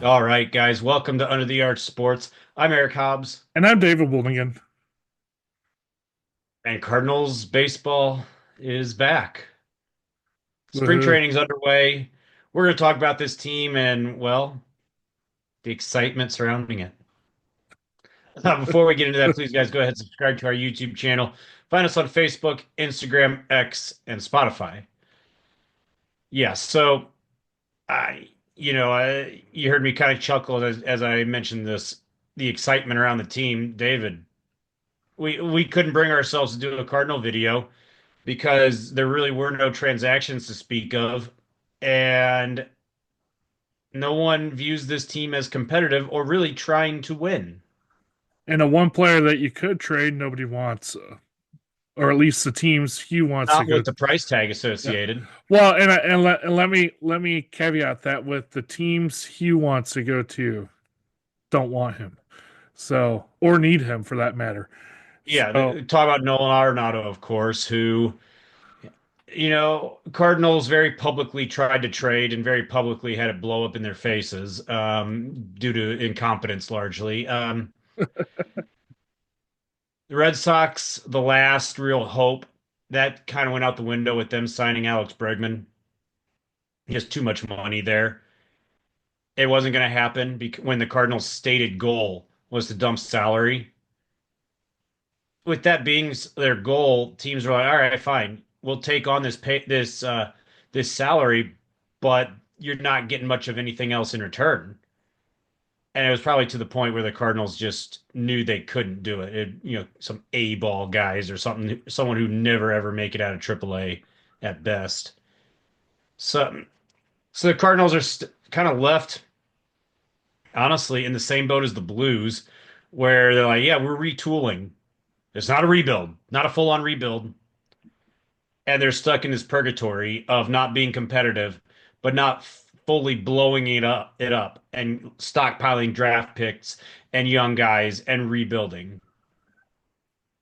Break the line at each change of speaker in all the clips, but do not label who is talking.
All right, guys, welcome to Under the Arch Sports. I'm Eric Hobbs,
And I'm David Willingham.
and Cardinals baseball is back. Spring
Woohoo.
training's underway. We're going to talk about this team and, well, the excitement surrounding it. Before we get into that, please, guys, go ahead and subscribe to our YouTube channel. Find us on Facebook, Instagram, X, and Spotify. Yeah, so you heard me kind of chuckle as I mentioned the excitement around the team. David, we couldn't bring ourselves to do a Cardinal video because there really were no transactions to speak of, and no one views this team as competitive or really trying to win.
And a one player that you could trade, nobody wants, or at least the teams he wants to
Not
go.
with the price tag
Yeah.
associated.
Well, and let me caveat that with the teams he wants to go to don't want him, so or need him for that matter.
Yeah,
So
talk about Nolan Arenado, of course, who, Cardinals very publicly tried to trade and very publicly had it blow up in their faces due to incompetence largely. The Red Sox, the last real hope, that kind of went out the window with them signing Alex Bregman. He has too much money there. It wasn't going to happen when the Cardinals' stated goal was to dump salary. With that being their goal, teams were like, "All right, fine, we'll take on this salary, but you're not getting much of anything else in return." And it was probably to the point where the Cardinals just knew they couldn't do it. Some A ball guys or something, someone who never ever make it out of AAA at best. So, so the Cardinals are kind of left honestly in the same boat as the Blues, where they're like, yeah, we're retooling. It's not a rebuild, not a full-on rebuild, and they're stuck in this purgatory of not being competitive, but not fully blowing it up and stockpiling draft picks and young guys and rebuilding.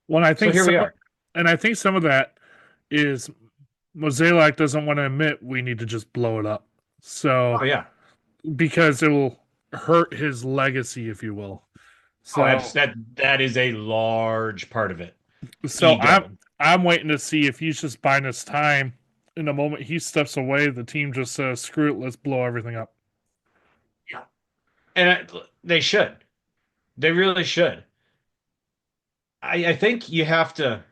when I
So
think
here
some,
we are.
and I think some of that is Mozeliak doesn't want to admit we need to just blow it up.
Oh
So
yeah.
because it will hurt his legacy, if you will.
Oh,
So
that is a large part of it.
so I'm
Ego.
I'm waiting to see if he's just buying his time. In the moment he steps away, the team just says, "Screw it, let's blow everything up."
Yeah. And they should. They really should. I think you have to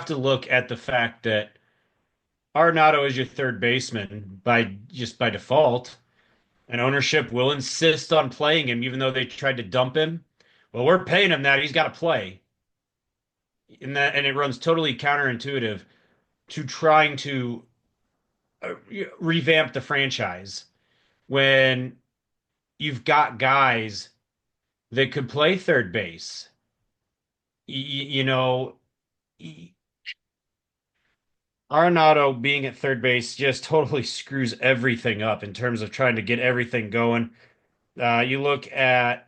look at the fact that Arenado is your third baseman by default, and ownership will insist on playing him even though they tried to dump him. Well, we're paying him that he's got to play. And it runs totally counterintuitive to trying to revamp the franchise when you've got guys that could play third base. You know, Arenado being at third base just totally screws everything up in terms of trying to get everything going. You look at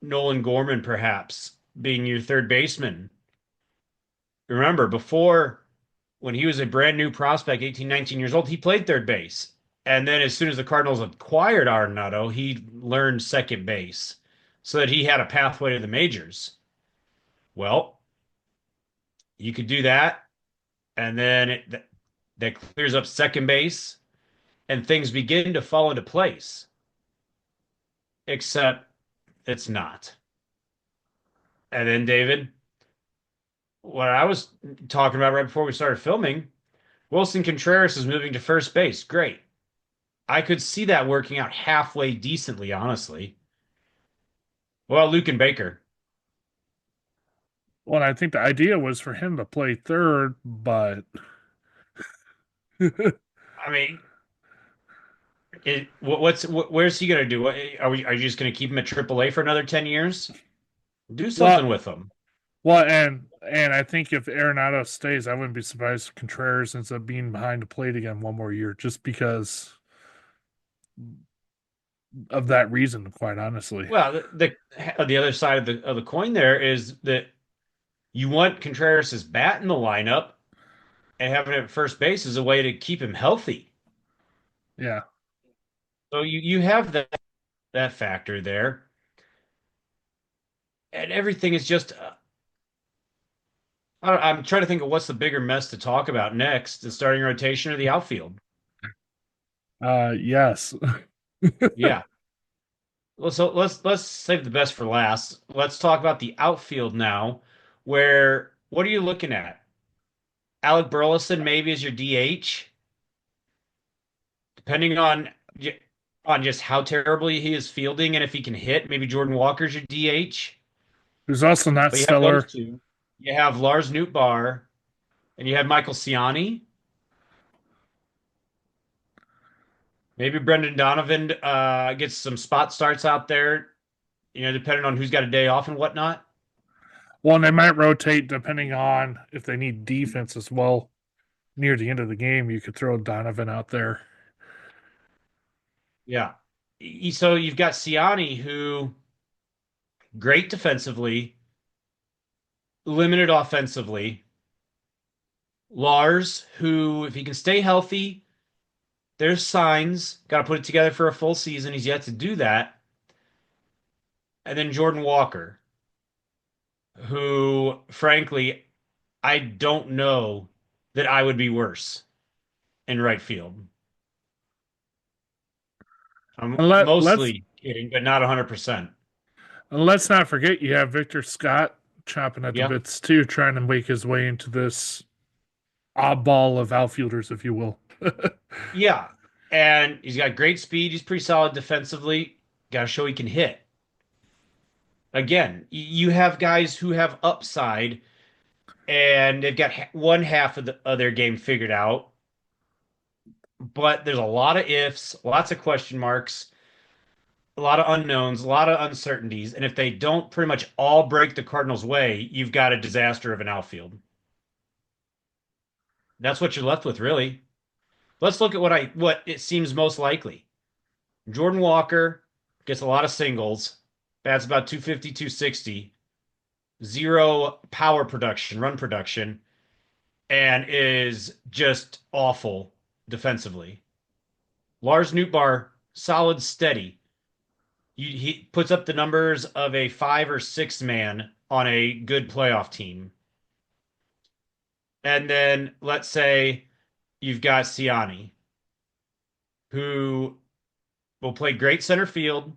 Nolan Gorman, perhaps being your third baseman. Remember, before when he was a brand new prospect, 18, 19 years old, he played third base. And then as soon as the Cardinals acquired Arenado, he learned second base so that he had a pathway to the majors. Well, you could do that, and then that clears up second base, and things begin to fall into place, except it's not. And then, David, what I was talking about right before we started filming, Wilson Contreras is moving to first base. Great. I could see that working out halfway decently, honestly. Well, Luke and Baker.
Well, I think the idea was for him to play third, but
I mean, where's he gonna do? Are you just gonna keep him at AAA for another 10 years? Do
well,
something with him.
and I think if Arenado stays, I wouldn't be surprised if Contreras ends up being behind the plate again one more year, just because of that reason. Quite honestly,
Well, the other side of the coin there is that you want Contreras' bat in the lineup and having him at first base is a way to keep him healthy.
yeah.
So you have that factor there, and everything is just. I'm trying to think of what's the bigger mess to talk about next: the starting rotation or the outfield.
Yes.
Yeah. Well, so let's save the best for last. Let's talk about the outfield now. Where what are you looking at? Alec Burleson maybe as your DH, depending on just how terribly he is fielding and if he can hit. Maybe Jordan Walker's your DH.
Who's also not
But you have those
stellar.
two. You have Lars Nootbaar and you have Michael Ciani. Maybe Brendan Donovan gets some spot starts out there, depending on who's got a day off and whatnot.
Well, and they might rotate depending on if they need defense as well. Near the end of the game, you could throw Donovan out there.
Yeah. So you've got Ciani, who great defensively, limited offensively. Lars, who, if he can stay healthy, there's signs. Got to put it together for a full season. He's yet to do that. And then Jordan Walker, who, frankly, I don't know that I would be worse in right field. I'm
And
mostly kidding, but not 100%.
let's not forget you have Victor Scott chomping at the
Yeah.
bits too, trying to make his way into this oddball of outfielders, if you will.
Yeah. And he's got great speed. He's pretty solid defensively. Got to show he can hit. Again, you have guys who have upside and they've got one half of their game figured out, but there's a lot of ifs, lots of question marks, a lot of unknowns, a lot of uncertainties. And if they don't pretty much all break the Cardinals' way, you've got a disaster of an outfield. That's what you're left with, really. Let's look at what it seems most likely. Jordan Walker gets a lot of singles, bats about 250, 260, zero power production, run production, and is just awful defensively. Lars Nootbaar, solid, steady. He puts up the numbers of a 5 or 6 man on a good playoff team. And then let's say you've got Ciani, who will play great center field,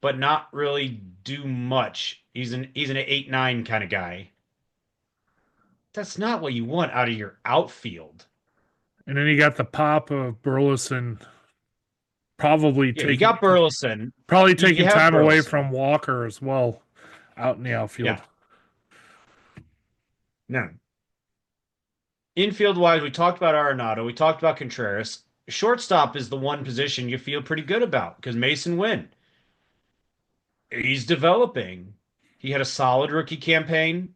but not really do much. He's an 8-9 kind of guy. That's not what you want out of your outfield.
And then you got the pop of Burleson probably
Yeah, you
taking
got Burleson.
probably
You
taking
have
time away
Burleson.
from Walker as well out in the outfield.
Yeah. No. Infield wise, we talked about Arenado. We talked about Contreras. Shortstop is the one position you feel pretty good about because Mason Wynn, he's developing. He had a solid rookie campaign.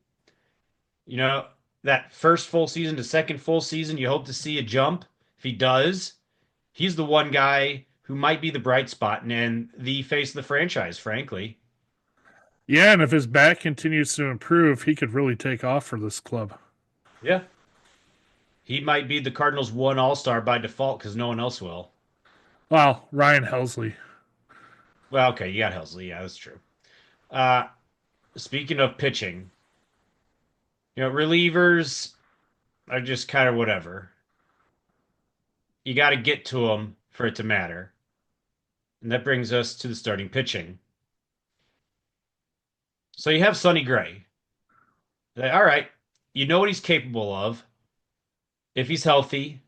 You know, that first full season to second full season, you hope to see a jump. If he does, he's the one guy who might be the bright spot and the face of the franchise, frankly.
Yeah, and if his back continues to improve, he could really take off for this club.
Yeah. He might be the Cardinals' one all-star by default because no one else will.
Well, Ryan Helsley.
Well, okay, you got Helsley. Yeah, that's true. Uh, Speaking of pitching, relievers are just kind of whatever. You got to get to them for it to matter. And that brings us to the starting pitching. So you have Sonny Gray. All right, you know what he's capable of if he's healthy,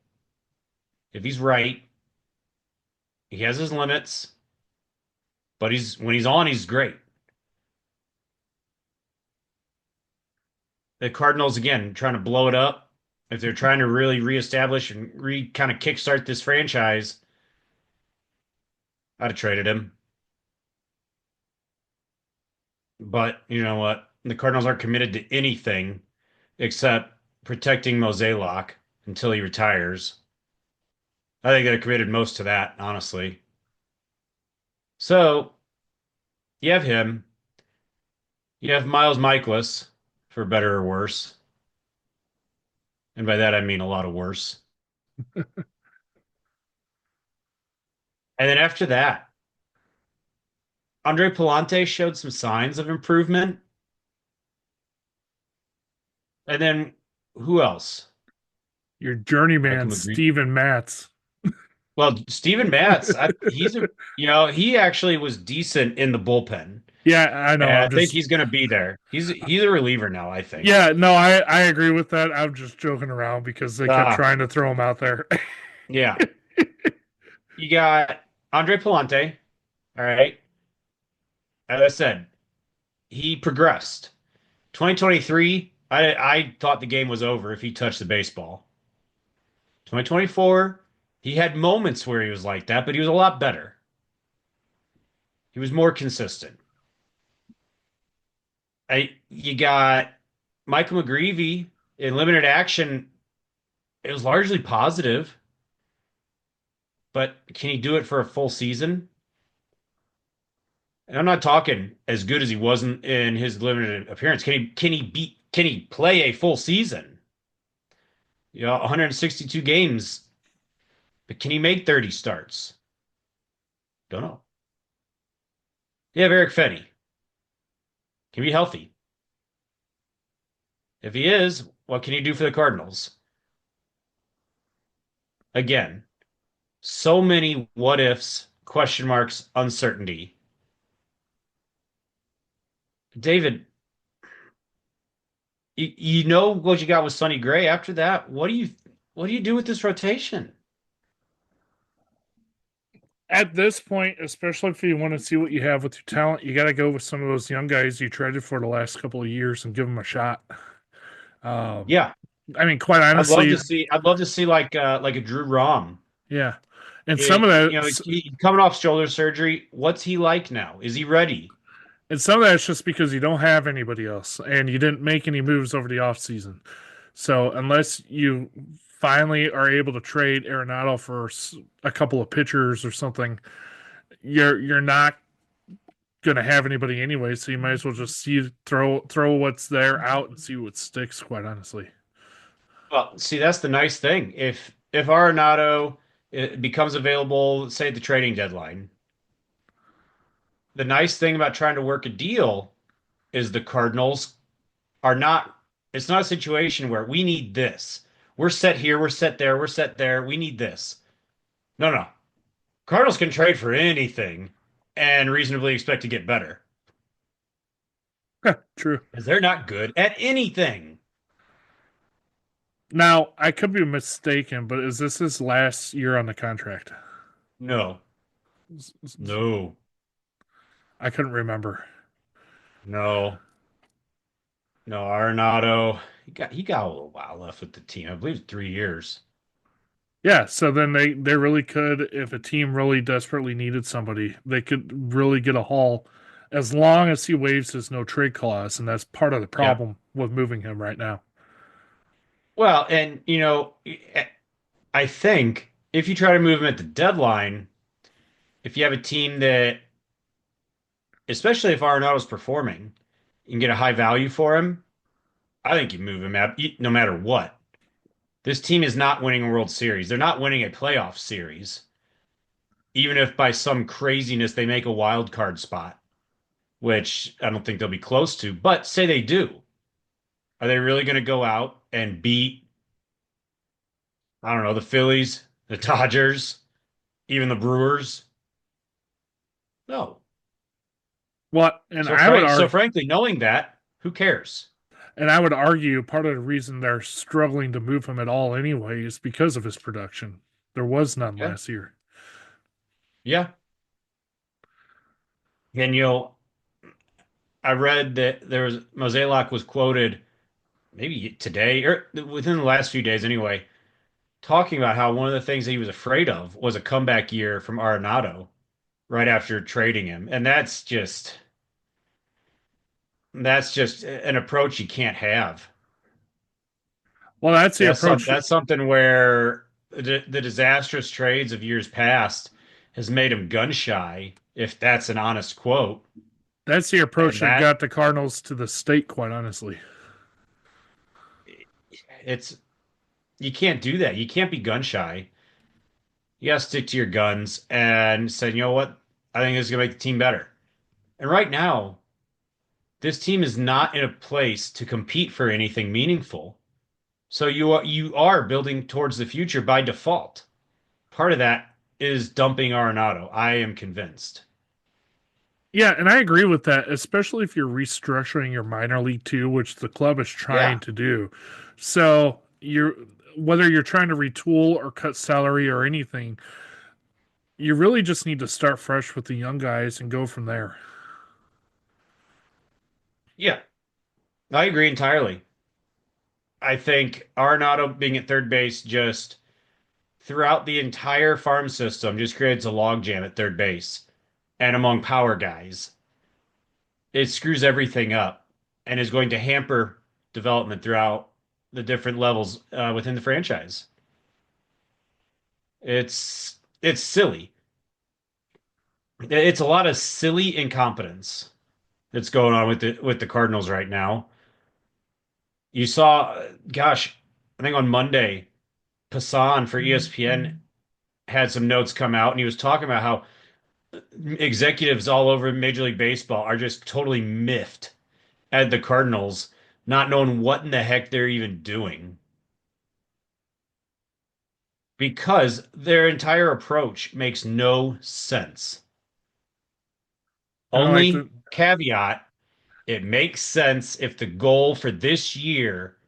if he's right. He has his limits, but he's when he's on, he's great. The Cardinals again trying to blow it up. If they're trying to really reestablish and kind of kickstart this franchise, I'd have traded him. But you know what? The Cardinals aren't committed to anything except protecting Mozeliak until he retires. I think they're committed most to that, honestly. So you have him. You have Miles Michaelis, for better or worse. And by that I mean a lot of worse. And then after that, Andre Palante showed some signs of improvement. And then who else?
Your
Michael
journeyman,
McGree.
Steven Matz.
Well, Steven Matz, he actually was decent in the bullpen.
Yeah, I know.
And I
I'm
think
just
he's going to be there. He's a reliever now, I think.
yeah, no, I agree with that. I'm just joking around because they kept
Ah,
trying to throw him out there.
yeah. You got Andre Palante. All right. As I said, he progressed. 2023, I thought the game was over if he touched the baseball. 2024, he had moments where he was like that, but he was a lot better. He was more consistent. You got Michael McGreevy in limited action. It was largely positive, but can he do it for a full season? And I'm not talking as good as he wasn't in his limited appearance. Can he play a full season? 162 games, but can he make 30 starts? Don't know. You have Eric Fetty. Can he be healthy? If he is, what can he do for the Cardinals? Again, so many what ifs, question marks, uncertainty. David, you know what you got with Sonny Gray. After that, what do you do with this rotation?
At this point, especially if you want to see what you have with your talent, you got to go with some of those young guys you traded for the last couple of years and give them a shot. Um,
Yeah,
I mean, quite honestly,
I'd love to see like a Drew Rom.
yeah. And some of that,
Coming off shoulder surgery, what's he like now? Is he ready?
and some of that's just because you don't have anybody else and you didn't make any moves over the offseason. So unless you finally are able to trade Arenado for a couple of pitchers or something, you're not going to have anybody anyway. So you might as well just see throw what's there out and see what sticks. Quite honestly,
Well, see, that's the nice thing. If Arenado becomes available, say at the trading deadline, the nice thing about trying to work a deal is the Cardinals are not, it's not a situation where we need this. We're set here, we're set there, we're set there. We need this. No, no. Cardinals can trade for anything and reasonably expect to get better
true.
because they're not good at anything.
Now I could be mistaken, but is this his last year on the contract?
No, no,
I couldn't remember.
no, no. Arenado, he got a little while left with the team. I believe 3 years.
Yeah, so then they really could, if a team really desperately needed somebody, they could really get a haul as long as he waives his no trade clause, and that's part of the
Yeah.
problem with moving him right now.
Well, and I think if you try to move him at the deadline, if you have a team that, especially if Arenado's performing, you can get a high value for him. I think you move him out no matter what. This team is not winning a World Series. They're not winning a playoff series, even if by some craziness they make a wild card spot, which I don't think they'll be close to. But say they do, are they really going to go out and beat, I don't know, the Phillies, the Dodgers, even the Brewers? No.
What?
So frankly, knowing that, who cares?
And I would argue part of the reason they're struggling to move him at all anyway is because of his production. There was none
Okay.
last year.
Yeah. And I read that there was Mozeliak was quoted maybe today or within the last few days anyway, talking about how one of the things that he was afraid of was a comeback year from Arenado right after trading him. And that's just an approach you can't have.
Well, that's the approach.
That's something where the disastrous trades of years past has made him gun shy, if that's an honest quote.
That's the approach
And
that
that
got the Cardinals to the state. Quite honestly,
it's you can't do that. You can't be gun shy. You got to stick to your guns and say, you know what? I think this is going to make the team better. And right now, this team is not in a place to compete for anything meaningful. So you are building towards the future by default. Part of that is dumping Arenado. I am convinced.
Yeah, and I agree with that, especially if you're restructuring your minor league too, which the club is
Yeah.
trying to do. So you're whether you're trying to retool or cut salary or anything, you really just need to start fresh with the young guys and go from there.
Yeah. I agree entirely. I think Arenado being at third base just throughout the entire farm system just creates a logjam at third base and among power guys. It screws everything up and is going to hamper development throughout the different levels within the franchise. It's silly. It's a lot of silly incompetence that's going on with the Cardinals right now. You saw, gosh, I think on Monday, Passan for ESPN had some notes come out, and he was talking about how executives all over Major League Baseball are just totally miffed at the Cardinals, not knowing what in the heck they're even doing because their entire approach makes no sense.
Kind of like the
Only caveat, it makes sense if the goal for this year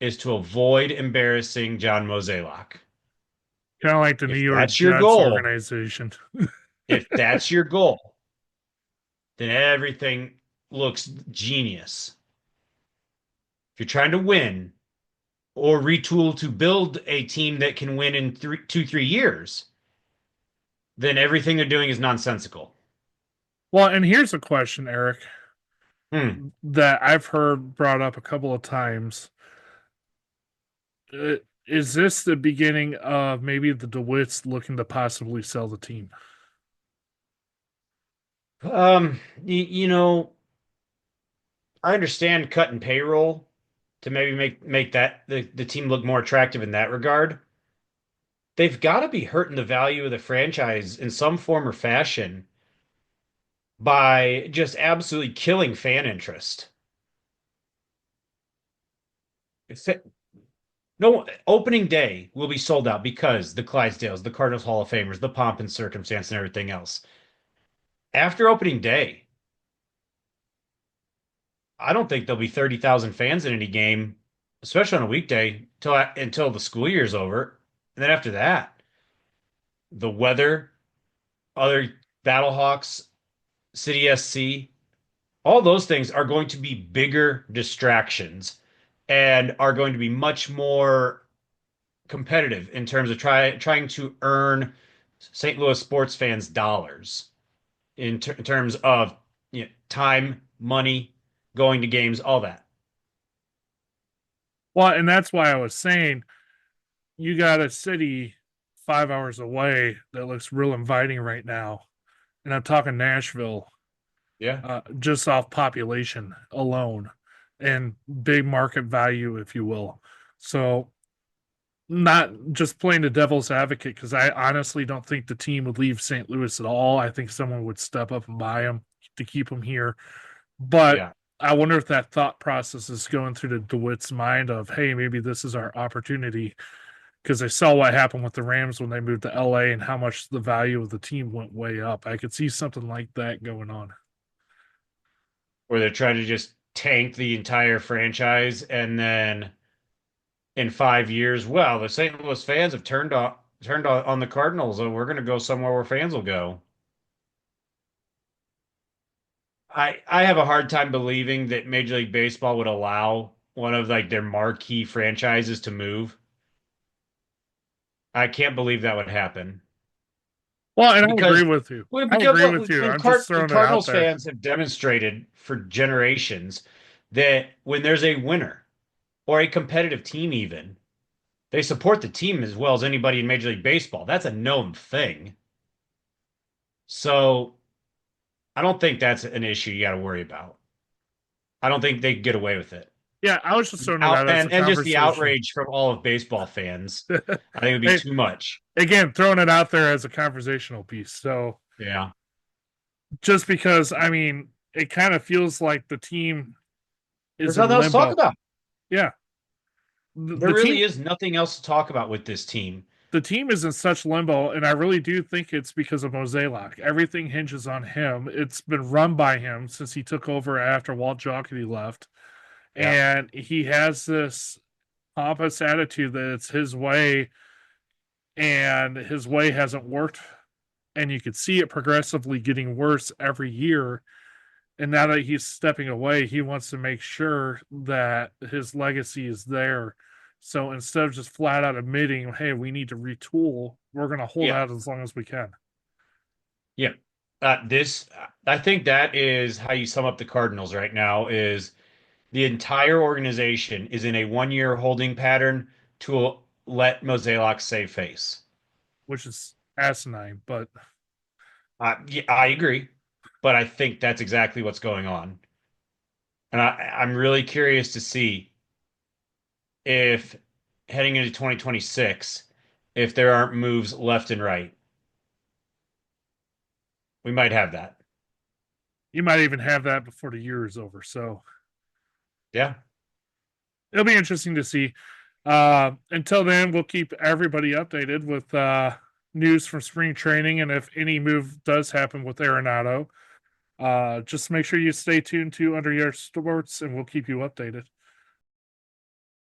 is to avoid embarrassing John Mozeliak.
New
If
York
that's your
Jets
goal,
organization.
if that's your goal, then everything looks genius. If you're trying to win or retool to build a team that can win in 3 years, then everything they're doing is nonsensical.
Well, and here's a question, Eric,
Hmm.
that I've heard brought up a couple of times. Is this the beginning of maybe the DeWitts looking to possibly sell the team?
I understand cutting payroll to maybe make that the team look more attractive in that regard. They've got to be hurting the value of the franchise in some form or fashion by just absolutely killing fan interest. If it- no opening day will be sold out because the Clydesdales, the Cardinals Hall of Famers, the pomp and circumstance, and everything else. After opening day, I don't think there'll be 30,000 fans in any game, especially on a weekday, until the school year's over. And then after that, the weather, other Battlehawks, City SC, all those things are going to be bigger distractions and are going to be much more competitive in terms of trying to earn St. Louis sports fans dollars in terms of time, money, going to games, all that.
Well, and that's why I was saying you got a city 5 hours away that looks real inviting right now. And I'm talking Nashville,
Yeah.
just off population alone and big market value, if you will. So, not just playing the devil's advocate, because I honestly don't think the team would leave St. Louis at all. I think someone would step up and buy them to keep them here. But
Yeah.
I wonder if that thought process is going through the DeWitt's mind of, hey, maybe this is our opportunity because I saw what happened with the Rams when they moved to LA and how much the value of the team went way up. I could see something like that going on.
Where they're trying to just tank the entire franchise and then in 5 years, well, the St. Louis fans have turned on the Cardinals, and we're going to go somewhere where fans will go. I have a hard time believing that Major League Baseball would allow one of like their marquee franchises to move. I can't believe that would happen
Well, and I agree
because
with you.
well,
I
because
agree
well,
with you.
the
I'm just
The
throwing it out
Cardinals
there.
fans have demonstrated for generations that when there's a winner or a competitive team, even they support the team as well as anybody in Major League Baseball. That's a known thing. So I don't think that's an issue you got to worry about. I don't think they get away with it.
Yeah, I was just throwing it
Out
out as a
and just the
conversation.
outrage from all of baseball fans. I think it would be
Hey,
too much.
again, throwing it out there as a conversational piece. So
Yeah.
just because, I mean, it kind of feels like the team is
There's
in
nothing else to talk
limbo.
about.
Yeah,
There
the
really
team
is nothing else to talk about with this team.
the team is in such limbo, and I really do think it's because of Mozeliak. Everything hinges on him. It's been run by him since he took over after Walt Jocketty left,
Yeah.
and he has this pompous attitude that it's his way, and his way hasn't worked, and you could see it progressively getting worse every year. And now that he's stepping away, he wants to make sure that his legacy is there. So instead of just flat out admitting, hey, we need to retool, we're going to hold
Yeah.
out as long as we can.
Yeah. This I think that is how you sum up the Cardinals right now is the entire organization is in a 1 year holding pattern to let Mozeliak save face.
Which is asinine. But
Yeah, I agree, but I think that's exactly what's going on. And I'm really curious to see if heading into 2026, if there aren't moves left and right. We might have that.
you might even have that before the year is over. So
Yeah.
it'll be interesting to see. Until then, we'll keep everybody updated with news from spring training, and if any move does happen with Arenado, just make sure you stay tuned to Under Your Sports, and we'll keep you updated.